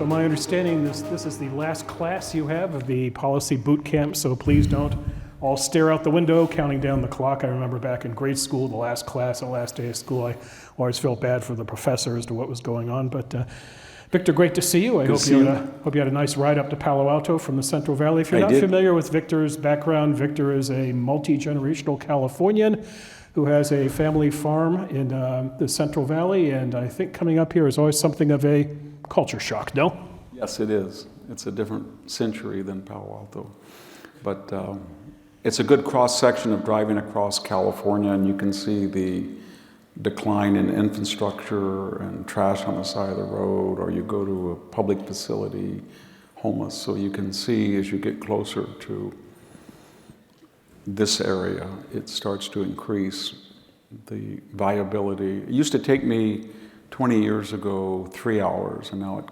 So my understanding is this is the last class you have of the policy boot camp, so please don't all stare out the window counting down the clock. I remember back in grade school, the last class, the last day of school, I always felt bad for the professor as to what was going on. But Victor, great to see you. I hope you had a nice ride up to Palo Alto from the Central Valley. If you're not familiar with Victor's background, Victor is a multi-generational Californian who has a family farm in the Central Valley, and I think coming up here is always something of a culture shock, no? Yes, it is. It's a different century than Palo Alto. But it's a good cross-section of driving across California, and you can see the decline in infrastructure and trash on the side of the road, or you go to a public facility, homeless. So you can see as you get closer to this area, it starts to increase the viability. It used to take me 20 years ago 3 hours, and now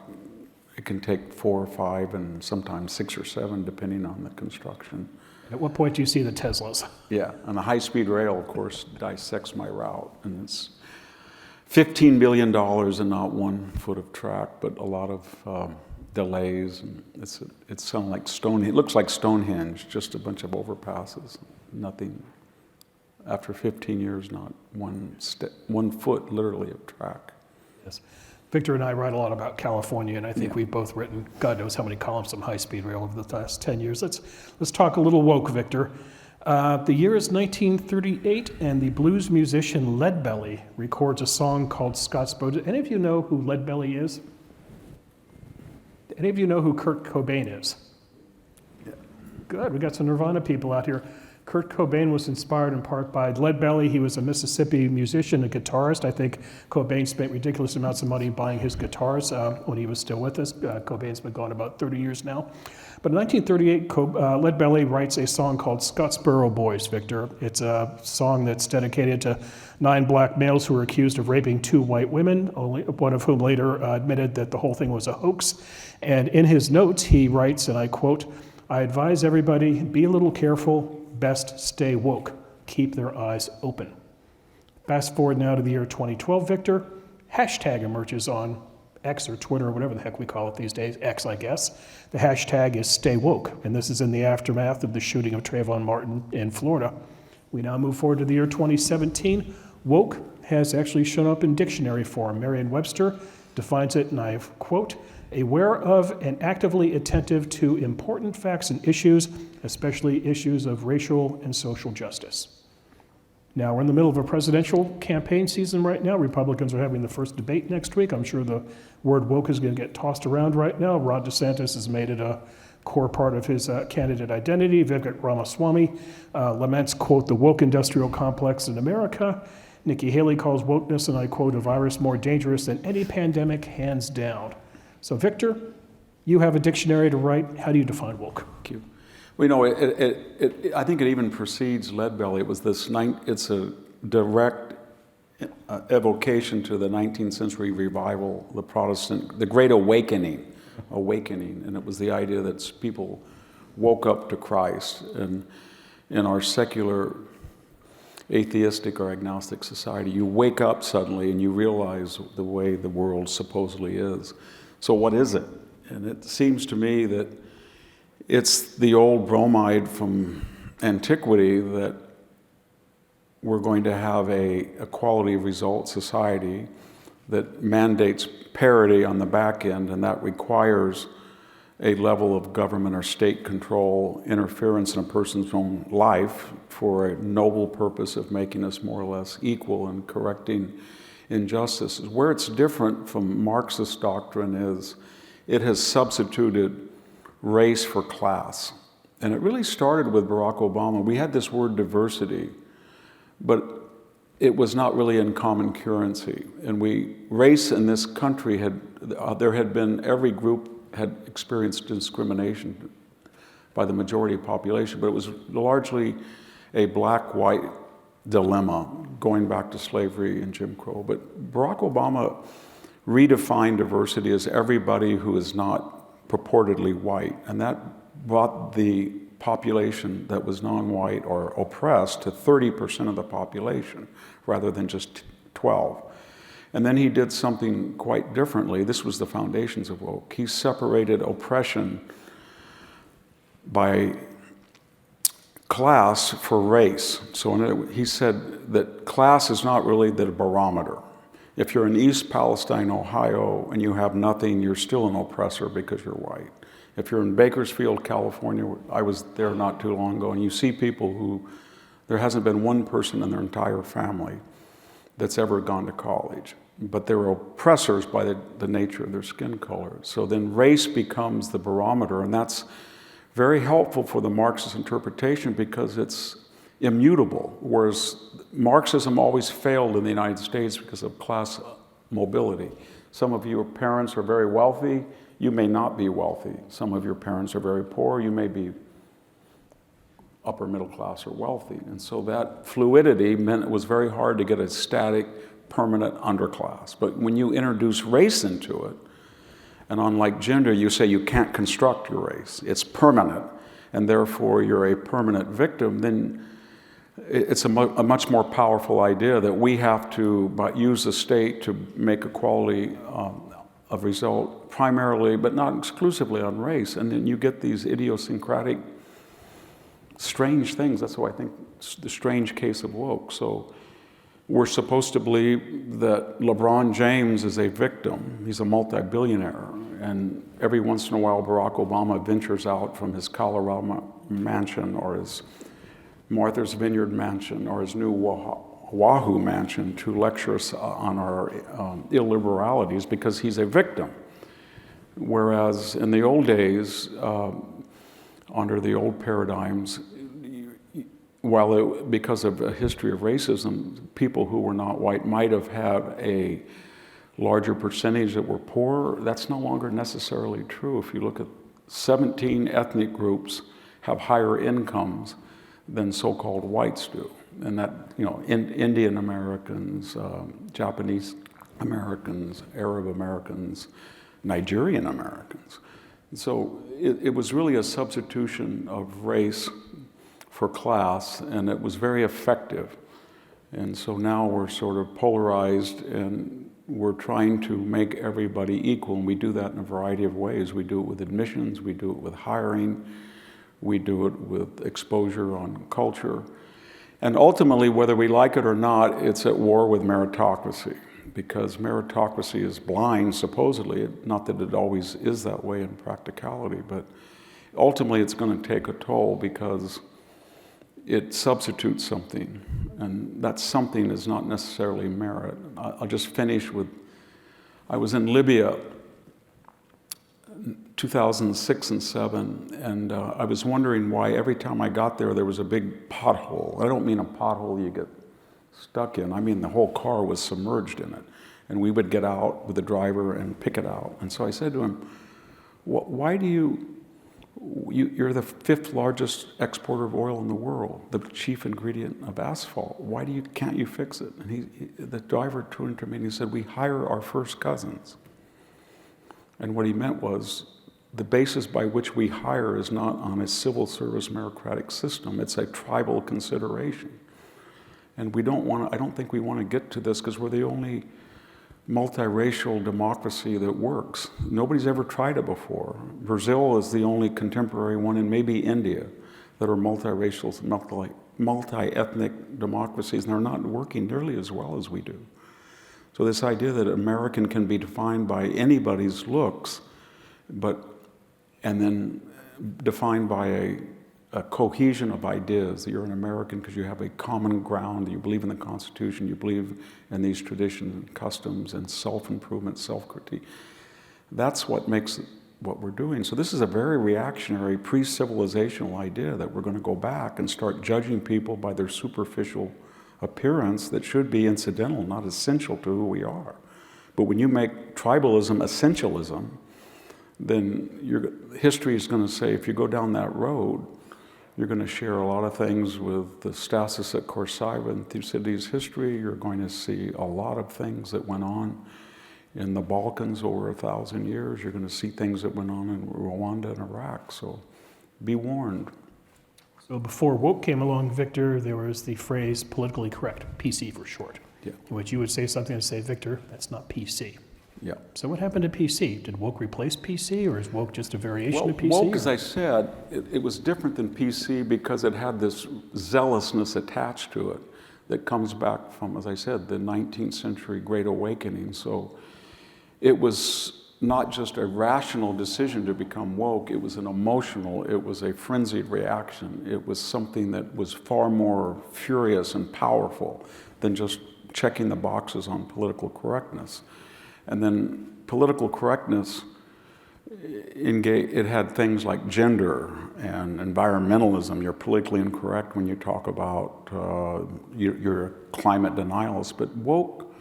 it can take 4 or 5 and sometimes 6 or 7 depending on the construction. At what point do you see the Teslas? Yeah, and the high-speed rail, of course, dissects my route, and it's $15 billion and not 1 foot of track, but a lot of delays, and it's sound like it looks like Stonehenge, just a bunch of overpasses, nothing. After 15 years, not 1 foot, literally, of track. Yes. Victor and I write a lot about California, and I think we've both written God knows how many columns on high-speed rail over the last 10 years. Let's talk a little woke, Victor. The year is 1938, and the blues musician Leadbelly records a song called Scottsboro. Do any of you know who Leadbelly is? Any of you know who Kurt Cobain is? Yeah. Good, we got some Nirvana people out here. Kurt Cobain was inspired in part by Leadbelly. He was a Mississippi musician, a guitarist. I think Cobain spent ridiculous amounts of money buying his guitars when he was still with us. Cobain's been gone about 30 years now. But in 1938, Leadbelly writes a song called Scottsboro Boys, Victor. It's a song that's dedicated to 9 black males who were accused of raping 2 white women, only one of whom later admitted that the whole thing was a hoax. And in his notes, he writes, and I quote, "I advise everybody, be a little careful, best stay woke, keep their eyes open." Fast forward now to the year 2012, Victor. Hashtag emerges on X or Twitter or whatever the heck we call it these days, X, I guess. The hashtag is stay woke, and this is in the aftermath of the shooting of Trayvon Martin in Florida. We now move forward to the year 2017. Woke has actually shown up in dictionary form. Merriam-Webster defines it, and I quote, "aware of and actively attentive to important facts and issues, especially issues of racial and social justice." Now, we're in the middle of a presidential campaign season right now. Republicans are having the first debate next week. I'm sure the word woke is going to get tossed around right now. Ron DeSantis has made it a core part of his candidate identity. Vivek Ramaswamy laments, quote, "the woke industrial complex in America." Nikki Haley calls wokeness, and I quote, "a virus more dangerous than any pandemic, hands down." So Victor, you have a dictionary to write. How do you define woke? Thank you. Well, you know, I think it even precedes Leadbelly. It's a direct evocation to the 19th century revival, the Great Awakening, and it was the idea that people woke up to Christ. And in our secular, atheistic or agnostic society, you wake up suddenly and you realize the way the world supposedly is. So what is it? And it seems to me that it's the old bromide from antiquity that we're going to have a quality of result society that mandates parity on the back end, and that requires a level of government or state control, interference in a person's own life for a noble purpose of making us more or less equal and correcting injustices. Where it's different from Marxist doctrine is it has substituted race for class. And it really started with Barack Obama. We had this word diversity, but it was not really in common currency. And race in this country every group had experienced discrimination by the majority of population, but it was largely a black-white dilemma going back to slavery and Jim Crow. But Barack Obama redefined diversity as everybody who is not purportedly white, and that brought the population that was non-white or oppressed to 30% of the population rather than just 12. And then he did something quite differently. This was the foundations of woke. He separated oppression by class for race. So he said that class is not really the barometer. If you're in East Palestine, Ohio, and you have nothing, you're still an oppressor because you're white. If you're in Bakersfield, California, I was there not too long ago, and you see people who, there hasn't been one person in their entire family that's ever gone to college. But they're oppressors by the nature of their skin color. So then race becomes the barometer, and that's very helpful for the Marxist interpretation because it's immutable, whereas Marxism always failed in the United States because of class mobility. Some of your parents are very wealthy, you may not be wealthy. Some of your parents are very poor, you may be upper middle class or wealthy. And so that fluidity meant it was very hard to get a static, permanent underclass. But when you introduce race into it, and unlike gender, you say you can't construct your race, it's permanent, and therefore you're a permanent victim, then it's a much more powerful idea that we have to use the state to make equality of result primarily, but not exclusively on race. And then you get these idiosyncratic, strange things. That's why I think it's the strange case of woke. So we're supposed to believe that LeBron James is a victim. He's a multi-billionaire. And every once in a while, Barack Obama ventures out from his Colorado mansion or his Martha's Vineyard mansion or his new Oahu mansion to lecture us on our illiberalities because he's a victim. Whereas in the old days, under the old paradigms, because of a history of racism, people who were not white might have had a larger percentage that were poor. That's no longer necessarily true. If you look at 17 ethnic groups have higher incomes than so-called whites do. And that, Indian Americans, Japanese Americans, Arab Americans, Nigerian Americans. And so it was really a substitution of race for class, and it was very effective. And so now we're sort of polarized, and we're trying to make everybody equal, and we do that in a variety of ways. We do it with admissions, we do it with hiring, we do it with exposure on culture. And ultimately, whether we like it or not, it's at war with meritocracy, because meritocracy is blind, supposedly. Not that it always is that way in practicality, but ultimately it's going to take a toll because it substitutes something, and that something is not necessarily merit. I'll just finish with, I was in Libya 2006 and 2007, and I was wondering why every time I got there, there was a big pothole. I don't mean a pothole you get stuck in. I mean the whole car was submerged in it, and we would get out with the driver and pick it out. And so I said to him, why do you're the 5th largest exporter of oil in the world, the chief ingredient of asphalt. Why can't you fix it? And the driver turned to me and he said, we hire our first cousins. And what he meant was, the basis by which we hire is not on a civil service meritocratic system, it's a tribal consideration. And I don't think we want to get to this because we're the only multiracial democracy that works. Nobody's ever tried it before. Brazil is the only contemporary one, and maybe India, that are multiracial, multi-ethnic democracies, and they're not working nearly as well as we do. So this idea that American can be defined by anybody's looks, and then defined by a cohesion of ideas, that you're an American because you have a common ground, you believe in the Constitution, you believe in these traditions and customs and self-improvement, self-critique. That's what makes it what we're doing. So this is a very reactionary, pre-civilizational idea that we're going to go back and start judging people by their superficial appearance that should be incidental, not essential to who we are. But when you make tribalism essentialism, then history is going to say, if you go down that road, you're going to share a lot of things with the Stasis at Korsaiva and Thucydides' history. You're going to see a lot of things that went on in the Balkans over 1,000 years. You're going to see things that went on in Rwanda and Iraq. So be warned. So before woke came along, Victor, there was the phrase politically correct, PC for short. Yeah. in which you would say something and say, Victor, that's not PC. Yeah. So what happened to PC? Did woke replace PC, or is woke just a variation of PC? Woke, as or- I said, it was different than PC because it had this zealousness attached to it that comes back from, as I said, the 19th century Great Awakening. So it was not just a rational decision to become woke, it was an emotional, it was a frenzied reaction. It was something that was far more furious and powerful than just checking the boxes on political correctness. And then political correctness, it had things like gender and environmentalism. You're politically incorrect when you talk about you're a climate denialist. But woke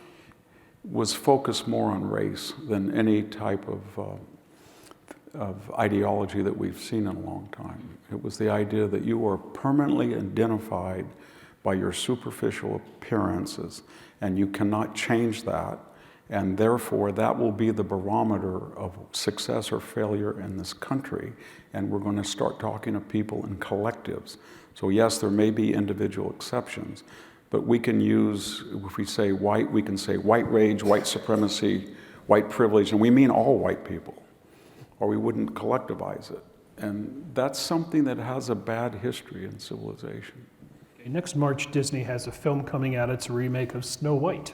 was focused more on race than any type of ideology that we've seen in a long time. It was the idea that you are permanently identified by your superficial appearances, and you cannot change that. And therefore, that will be the barometer of success or failure in this country. And we're going to start talking to people in collectives. So yes, there may be individual exceptions, but we can use, if we say white, we can say white rage, white supremacy, white privilege, and we mean all white people, or we wouldn't collectivize it. And that's something that has a bad history in civilization. Next March, Disney has a film coming out. It's a remake of Snow White.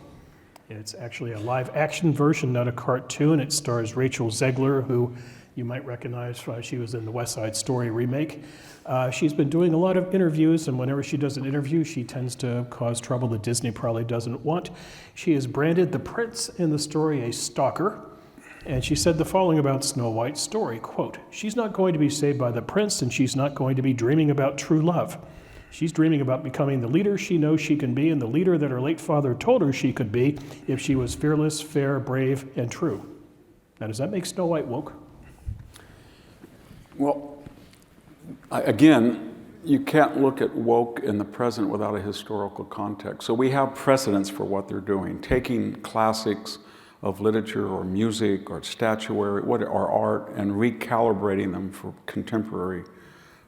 It's actually a live-action version, not a cartoon. It stars Rachel Zegler, who you might recognize. She was in the West Side Story remake. She's been doing a lot of interviews, and whenever she does an interview, she tends to cause trouble that Disney probably doesn't want. She has branded the prince in the story a stalker, and she said the following about Snow White's story, quote, "She's not going to be saved by the prince, and she's not going to be dreaming about true love. She's dreaming about becoming the leader she knows she can be and the leader that her late father told her she could be if she was fearless, fair, brave, and true." Now, does that make Snow White woke? Well, again, you can't look at woke in the present without a historical context. So we have precedents for what they're doing, taking classics of literature or music or statuary or art and recalibrating them for contemporary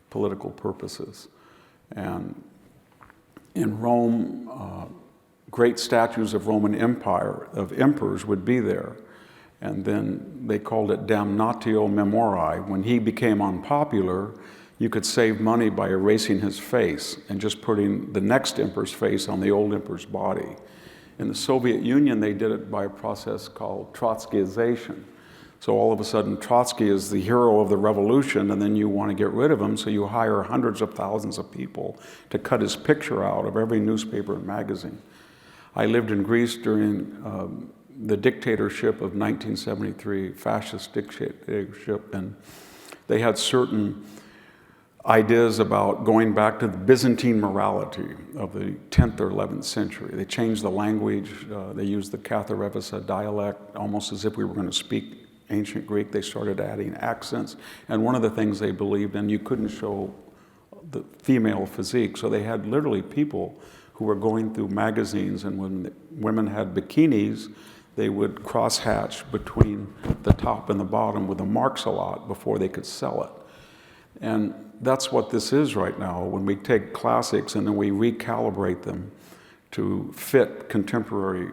political purposes. And in Rome, great statues of Roman Empire, of emperors would be there. And then they called it damnatio memoriae. When he became unpopular, you could save money by erasing his face and just putting the next emperor's face on the old emperor's body. In the Soviet Union, they did it by a process called Trotskyization. So all of a sudden, Trotsky is the hero of the revolution, and then you want to get rid of him, so you hire hundreds of thousands of people to cut his picture out of every newspaper and magazine. I lived in Greece during the dictatorship of 1973, fascist dictatorship, and they had certain ideas about going back to the Byzantine morality of the 10th or 11th century. They changed the language. They used the categorizes dialect, almost as if we were going to speak ancient Greek. They started adding accents. And one of the things they believed in, you couldn't show the female physique. So they had literally people who were going through magazines, and when the women had bikinis, they would cross-hatch between the top and the bottom with the marks a lot before they could sell it. And that's what this is right now, when we take classics and then we recalibrate them to fit contemporary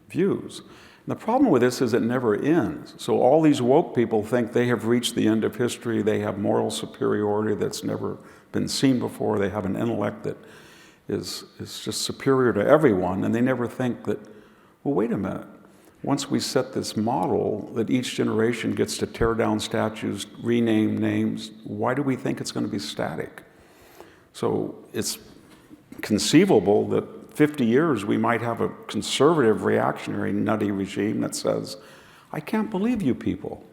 views. And the problem with this is it never ends. So all these woke people think they have reached the end of history. They have moral superiority that's never been seen before. They have an intellect that is just superior to everyone. And they never think that, well, wait a minute. Once we set this model that each generation gets to tear down statues, rename names, why do we think it's going to be static? So it's conceivable that 50 years we might have a conservative, reactionary, nutty regime that says, I can't believe you people.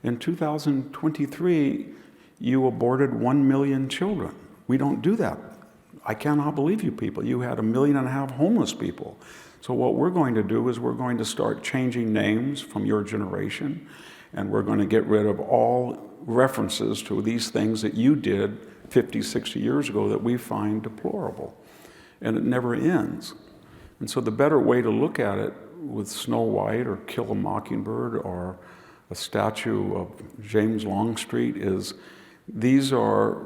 In 2023, you aborted 1 million children. We don't do that. I cannot believe you people. You had 1.5 million homeless people. So what we're going to do is we're going to start changing names from your generation, and we're going to get rid of all references to these things that you did 50, 60 years ago that we find deplorable. And it never ends. And so the better way to look at it with Snow White or Kill a Mockingbird or a statue of James Longstreet is these are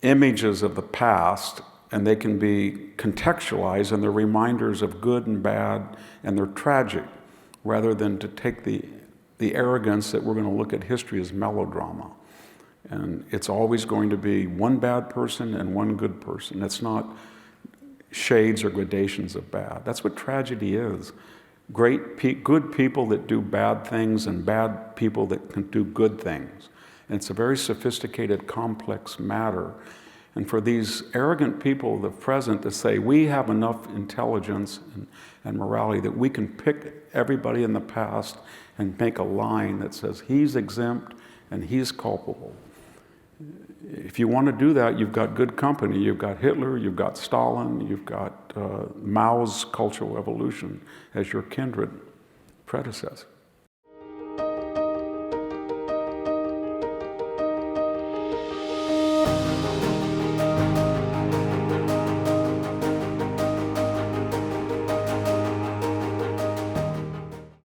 images of the past and they can be contextualized, and they're reminders of good and bad, and they're tragic, rather than to take the arrogance that we're going to look at history as melodrama. And it's always going to be one bad person and one good person. It's not shades or gradations of bad. That's what tragedy is. Good people that do bad things and bad people that can do good things. And it's a very sophisticated, complex matter. And for these arrogant people of the present to say, we have enough intelligence and morality that we can pick everybody in the past and make a line that says he's exempt and he's culpable. If you want to do that, you've got good company. You've got Hitler, you've got Stalin, you've got Mao's cultural evolution as your kindred predecessor.